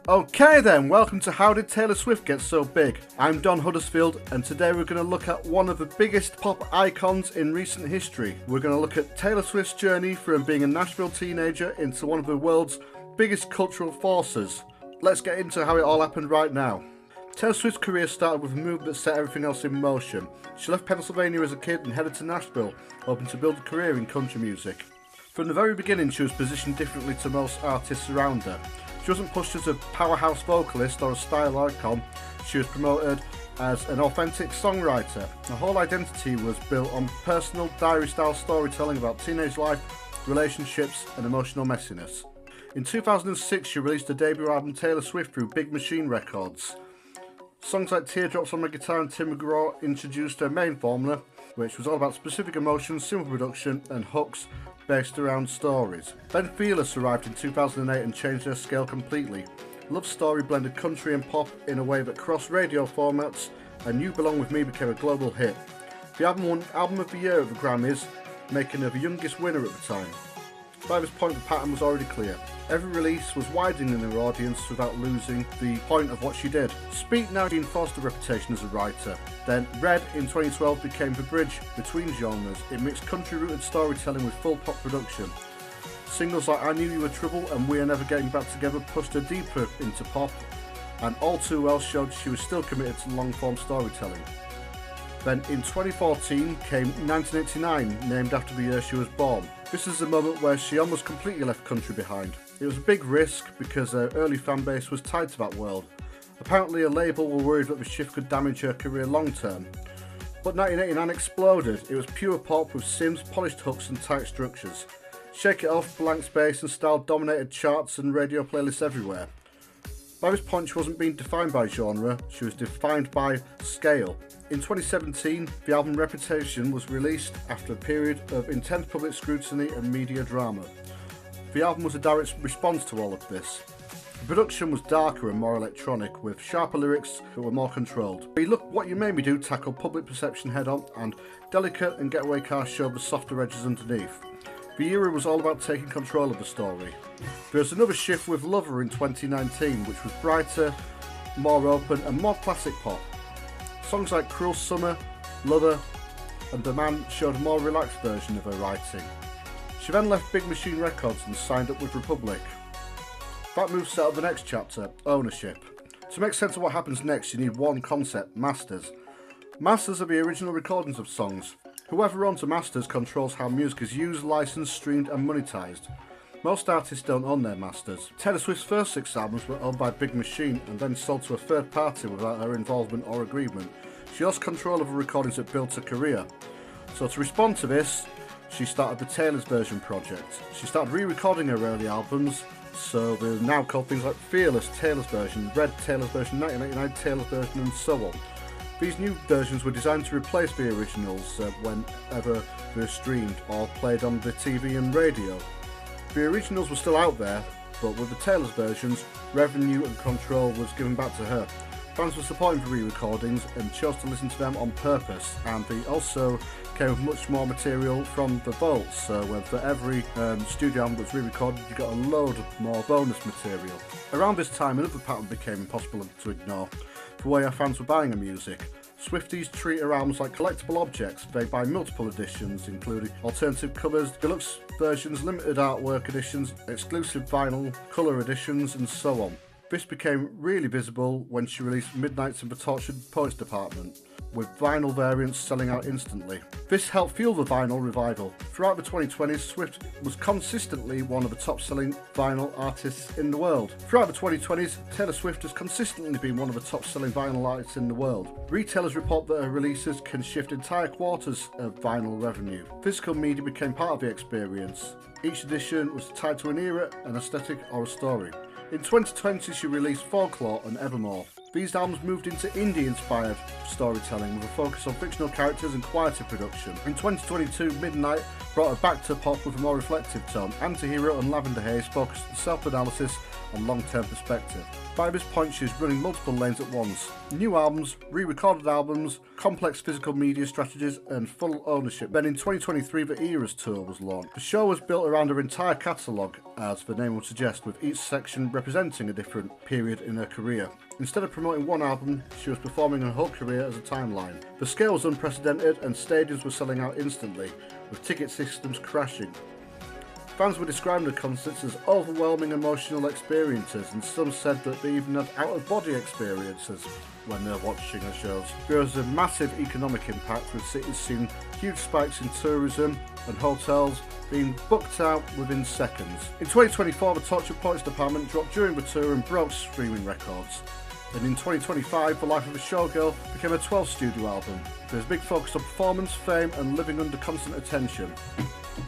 Okay then, welcome to How Did Taylor Swift Get So Big? I'm Don Huddersfield, and today we're going to look at one of the biggest pop icons in recent history. We're going to look at Taylor Swift's journey from being a Nashville teenager into one of the world's biggest cultural forces. Let's get into how it all happened right now. Taylor Swift's career started with a move that set everything else in motion. She left Pennsylvania as a kid and headed to Nashville, hoping to build a career in country music. From the very beginning, she was positioned differently to most artists around her. She wasn't pushed as a powerhouse vocalist or a style icon. She was promoted as an authentic songwriter. Her whole identity was built on personal diary-style storytelling about teenage life, relationships and emotional messiness. In 2006, she released her debut album Taylor Swift through Big Machine Records. Songs like Teardrops on My Guitar and Tim McGraw introduced her main formula, which was all about specific emotions, simple production and hooks based around stories. Then Fearless arrived in 2008 and changed her scale completely. Love Story blended country and pop in a way that crossed radio formats, and You Belong With Me became a global hit. The album won Album of the Year at the Grammys, making her the youngest winner at the time. By this point, the pattern was already clear. Every release was widening her audience without losing the point of what she did. Speak Now reinforced her reputation as a writer. Then Red in 2012 became the bridge between genres. It mixed country-rooted storytelling with full pop production. Singles like I Knew You Were Trouble and We Are Never Getting Back Together pushed her deeper into pop, and All Too Well showed she was still committed to long-form storytelling. Then in 2014 came 1989, named after the year she was born. This is the moment where she almost completely left country behind. It was a big risk because her early fan base was tied to that world. Apparently a label were worried that the shift could damage her career long term. But 1989 exploded. It was pure pop with sims, polished hooks and tight structures. Shake It Off, Blank Space and Style dominated charts and radio playlists everywhere. By this point she wasn't being defined by genre, she was defined by scale. In 2017, the album Reputation was released after a period of intense public scrutiny and media drama. The album was a direct response to all of this. The production was darker and more electronic, with sharper lyrics that were more controlled. Look What You Made Me Do tackled public perception head-on, and Delicate and Getaway Car showed the softer edges underneath. The era was all about taking control of the story. There was another shift with Lover in 2019, which was brighter, more open and more classic pop. Songs like Cruel Summer, Lover and The Man showed a more relaxed version of her writing. She then left Big Machine Records and signed up with Republic. That move set up the next chapter, ownership. To make sense of what happens next, you need one concept, masters. Masters are the original recordings of songs. Whoever owns a masters controls how music is used, licensed, streamed and monetized. Most artists don't own their masters. Taylor Swift's first 6 albums were owned by Big Machine and then sold to a third party without her involvement or agreement. She lost control of the recordings that built her career. So to respond to this, she started the Taylor's Version project. She started re-recording her early albums, so they're now called things like Fearless, Taylor's Version, Red, Taylor's Version, 1999, Taylor's Version and so on. These new versions were designed to replace the originals whenever they were streamed or played on the TV and radio. The originals were still out there, but with the Taylor's versions, revenue and control was given back to her. Fans were supporting the re-recordings and chose to listen to them on purpose, and they also came with much more material from the vaults, so for every studio album that was re-recorded you got a load more bonus material. Around this time another pattern became impossible to ignore, the way our fans were buying her music. Swifties treat her albums like collectible objects. They buy multiple editions, including alternative covers, deluxe versions, limited artwork editions, exclusive vinyl, colour editions, and so on. This became really visible when she released Midnights in the Tortured Poets Department, with vinyl variants selling out instantly. This helped fuel the vinyl revival. Throughout the 2020s, Swift was consistently one of the top-selling vinyl artists in the world. Throughout the 2020s, Taylor Swift has consistently been one of the top-selling vinyl artists in the world. Retailers report that her releases can shift entire quarters of vinyl revenue. Physical media became part of the experience. Each edition was tied to an era, an aesthetic, or a story. In 2020, she released Folklore and Evermore. These albums moved into indie-inspired storytelling with a focus on fictional characters and quieter production. In 2022, Midnight brought her back to pop with a more reflective tone. Antihero and Lavender Haze focused on self-analysis and long-term perspective. By this point, she was running multiple lanes at once. New albums, re-recorded albums, complex physical media strategies, and full ownership. Then in 2023, the Eras Tour was launched. The show was built around her entire catalogue, as the name would suggest, with each section representing a different period in her career. Instead of promoting one album, she was performing her whole career as a timeline. The scale was unprecedented and stadiums were selling out instantly, with ticket systems crashing. Fans were describing the concerts as overwhelming emotional experiences, and some said that they even had out-of-body experiences when they're watching the shows. There was a massive economic impact, with cities seeing huge spikes in tourism and hotels being booked out within seconds. In 2024, the Torture Points department dropped during the tour and broke streaming records. And in 2025, The Life of a Showgirl became a 12th studio album. There's a big focus on performance, fame, and living under constant attention.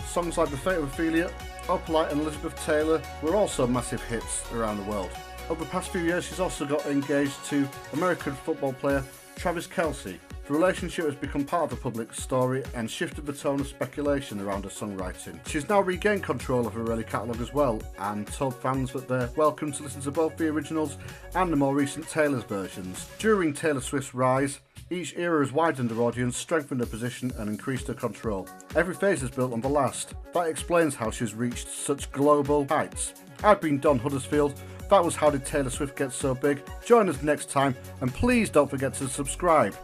Songs like The Fate of Ophelia, Opalite and Elizabeth Taylor were also massive hits around the world. Over the past few years, she's also got engaged to American football player Travis Kelce. The relationship has become part of the public story and shifted the tone of speculation around her songwriting. She's now regained control of her early catalogue as well, and told fans that they're welcome to listen to both the originals and the more recent Taylor's versions. During Taylor Swift's rise, each era has widened her audience, strengthened her position and increased her control. Every phase is built on the last. That explains how she's reached such global heights. I've been Don Huddersfield. That was How Did Taylor Swift Get So Big? Join us next time, and please don't forget to subscribe.